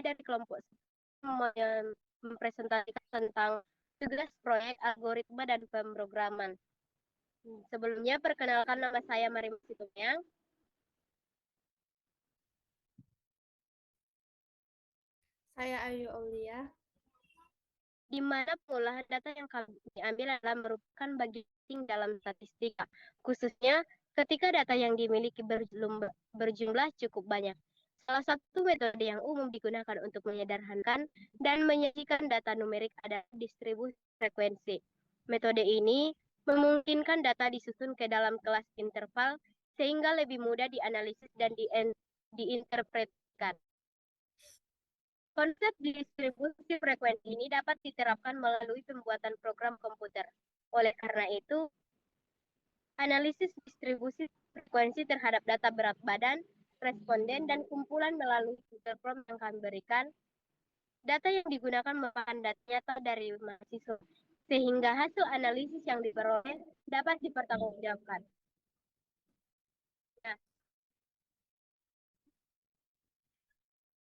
dari kelompok mempresentasikan tentang tugas proyek algoritma dan pemrograman. Sebelumnya, perkenalkan nama saya Marim Situmyang. Saya Ayu Aulia. Di mana pengolahan data yang kami ambil adalah merupakan bagian penting dalam statistika, khususnya ketika data yang dimiliki berjumlah cukup banyak. Salah satu metode yang umum digunakan untuk menyederhanakan dan menyajikan data numerik adalah distribusi frekuensi. Metode ini memungkinkan data disusun ke dalam kelas interval sehingga lebih mudah dianalisis dan diinterpretasikan. Konsep distribusi frekuensi ini dapat diterapkan melalui pembuatan program komputer. Oleh karena itu, analisis distribusi frekuensi terhadap data berat badan, responden, dan kumpulan melalui Google Form yang kami berikan, data yang digunakan merupakan data nyata dari mahasiswa, sehingga hasil analisis yang diperoleh dapat dipertanggungjawabkan. Nah,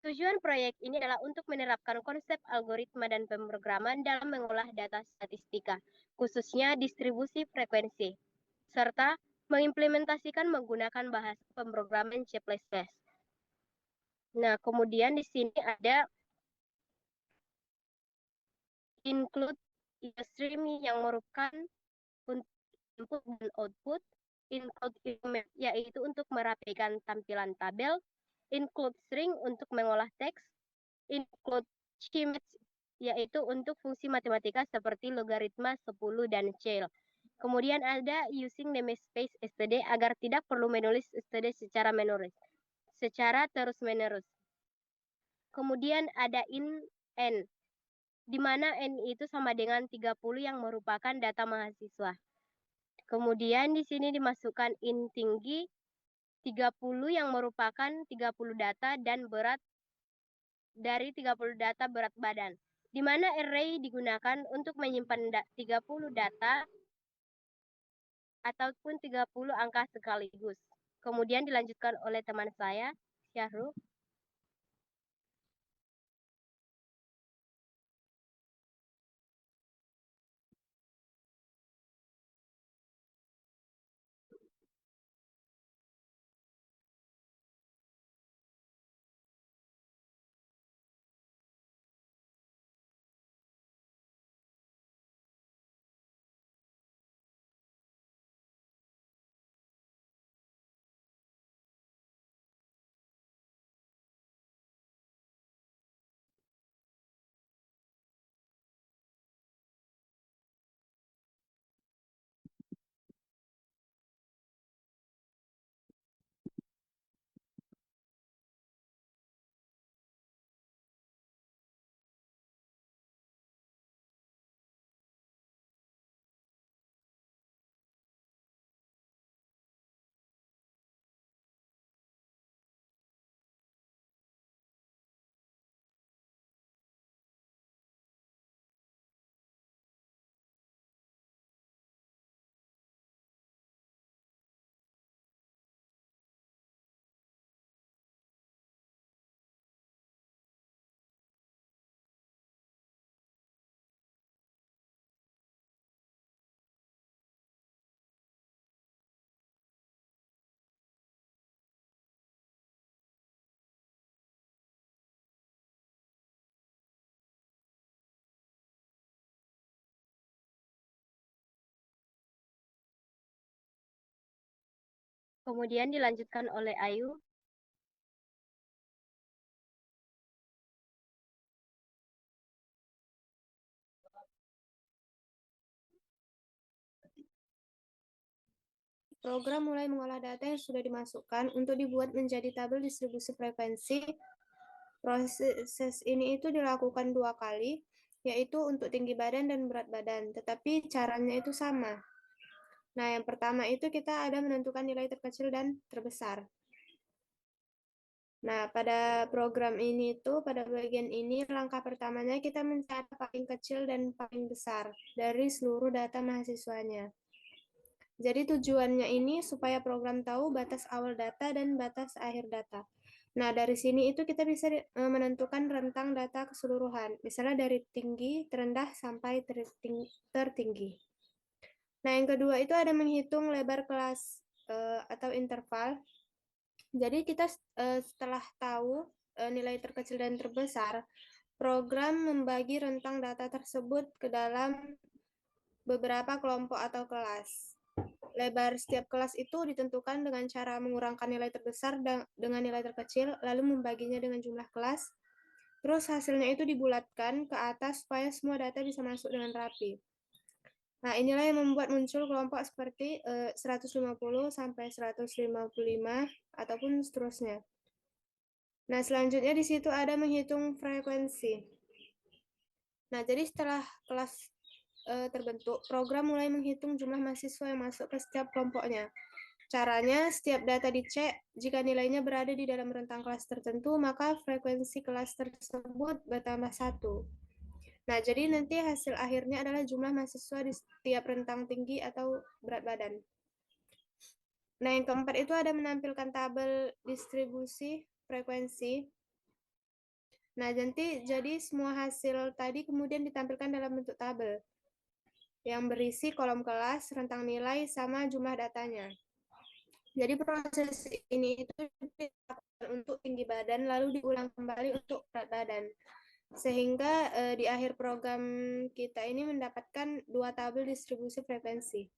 tujuan proyek ini adalah untuk menerapkan konsep algoritma dan pemrograman dalam mengolah data statistika, khususnya distribusi frekuensi, serta mengimplementasikan menggunakan bahasa pemrograman C++. Nah, kemudian di sini ada include stream yang merupakan input dan output, include image yaitu untuk merapikan tampilan tabel, include string untuk mengolah teks, include image yaitu untuk fungsi matematika seperti logaritma 10 dan CEL. Kemudian ada using namespace std agar tidak perlu menulis std secara terus-menerus. Kemudian ada n, di mana n itu sama dengan 30 yang merupakan data mahasiswa. Kemudian di sini dimasukkan in tinggi 30 yang merupakan 30 data dan berat dari 30 data berat badan, di mana array digunakan untuk menyimpan 30 data ataupun 30 angka sekaligus. Kemudian dilanjutkan oleh teman saya, Syahrul. Kemudian dilanjutkan oleh Ayu. Program mulai mengolah data yang sudah dimasukkan untuk dibuat menjadi tabel distribusi frekuensi. Proses ini itu dilakukan 2 kali, yaitu untuk tinggi badan dan berat badan, tetapi caranya itu sama. Nah, yang pertama itu kita ada menentukan nilai terkecil dan terbesar. Nah, pada program ini itu, pada bagian ini, langkah pertamanya kita mencari paling kecil dan paling besar dari seluruh data mahasiswanya. Jadi tujuannya ini supaya program tahu batas awal data dan batas akhir data. Nah, dari sini itu kita bisa menentukan rentang data keseluruhan, misalnya dari tinggi, terendah, sampai tertinggi. Nah, yang kedua itu ada menghitung lebar kelas atau interval. Jadi kita setelah tahu nilai terkecil dan terbesar, program membagi rentang data tersebut ke dalam beberapa kelompok atau kelas. Lebar setiap kelas itu ditentukan dengan cara mengurangkan nilai terbesar dengan nilai terkecil, lalu membaginya dengan jumlah kelas. Terus hasilnya itu dibulatkan ke atas supaya semua data bisa masuk dengan rapi. Nah, inilah yang membuat muncul kelompok seperti 150 sampai 155 ataupun seterusnya. Nah, selanjutnya di situ ada menghitung frekuensi. Nah, jadi setelah kelas terbentuk, program mulai menghitung jumlah mahasiswa yang masuk ke setiap kelompoknya. Caranya, setiap data dicek, jika nilainya berada di dalam rentang kelas tertentu, maka frekuensi kelas tersebut bertambah satu. Nah, jadi nanti hasil akhirnya adalah jumlah mahasiswa di setiap rentang tinggi atau berat badan. Nah, yang keempat itu ada menampilkan tabel distribusi frekuensi. Nah, nanti jadi semua hasil tadi kemudian ditampilkan dalam bentuk tabel yang berisi kolom kelas, rentang nilai, sama jumlah datanya. Jadi proses ini itu dilakukan untuk tinggi badan, lalu diulang kembali untuk berat badan. Sehingga di akhir program kita ini mendapatkan dua tabel distribusi frekuensi.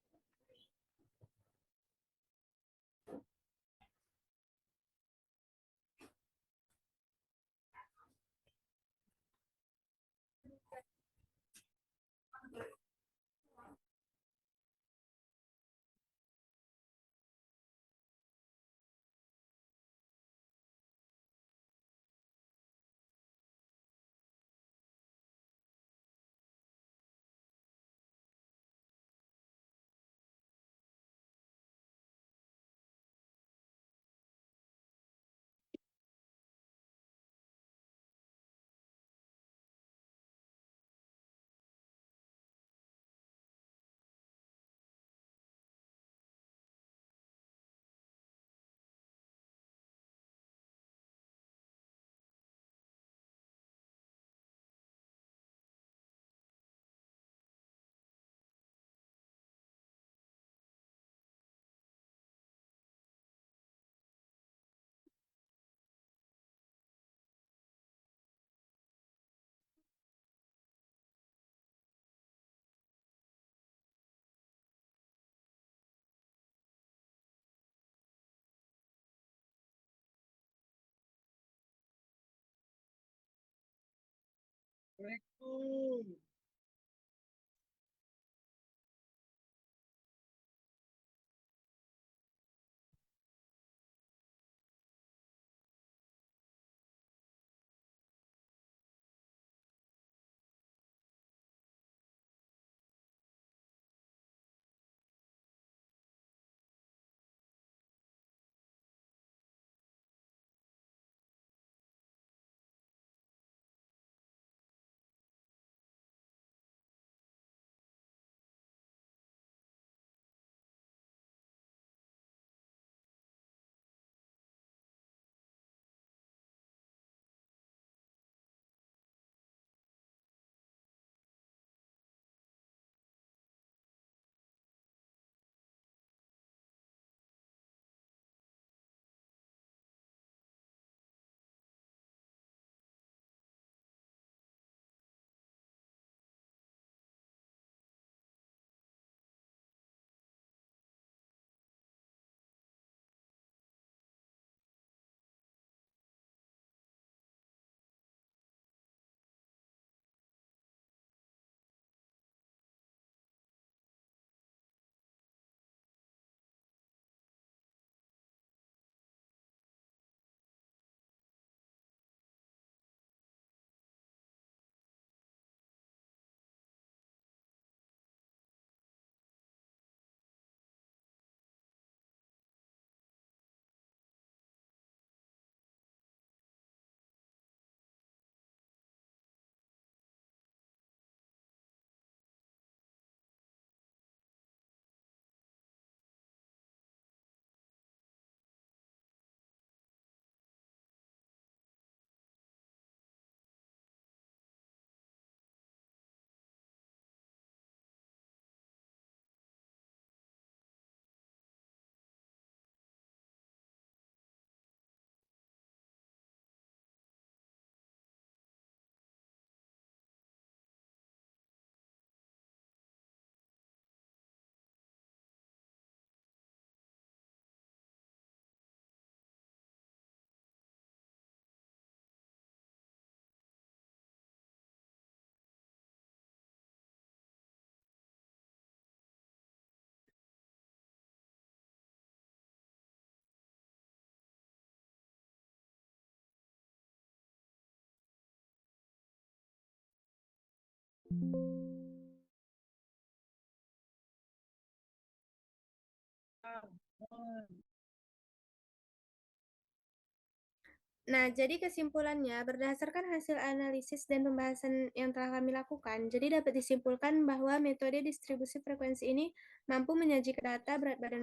Nah, jadi kesimpulannya, berdasarkan hasil analisis dan pembahasan yang telah kami lakukan, jadi dapat disimpulkan bahwa metode distribusi frekuensi ini mampu menyajikan data berat badan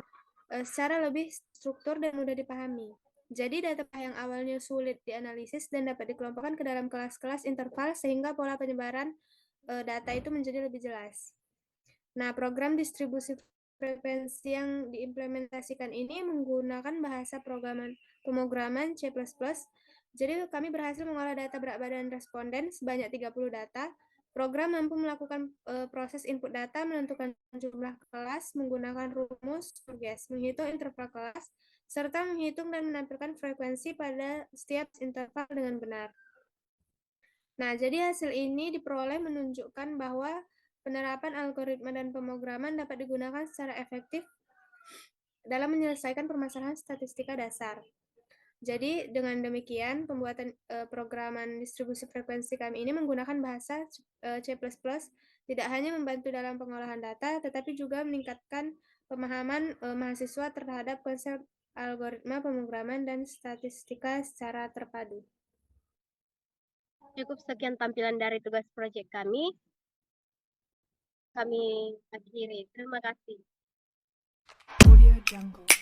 secara lebih struktur dan mudah dipahami. Jadi data yang awalnya sulit dianalisis dan dapat dikelompokkan ke dalam kelas-kelas interval sehingga pola penyebaran data itu menjadi lebih jelas. Nah, program distribusi frekuensi yang diimplementasikan ini menggunakan bahasa pemrograman C++. Jadi kami berhasil mengolah data berat badan responden sebanyak 30 data. Program mampu melakukan proses input data, menentukan jumlah kelas menggunakan rumus Burgess, menghitung interval kelas, serta menghitung dan menampilkan frekuensi pada setiap interval dengan benar. Nah, jadi hasil ini diperoleh menunjukkan bahwa penerapan algoritma dan pemrograman dapat digunakan secara efektif dalam menyelesaikan permasalahan statistika dasar. Jadi dengan demikian pembuatan programan distribusi frekuensi kami ini menggunakan bahasa C++ tidak hanya membantu dalam pengolahan data, tetapi juga meningkatkan pemahaman mahasiswa terhadap konsep algoritma pemrograman dan statistika secara terpadu. Cukup sekian tampilan dari tugas proyek kami. Kami akhiri. Terima kasih. Audio Jungle.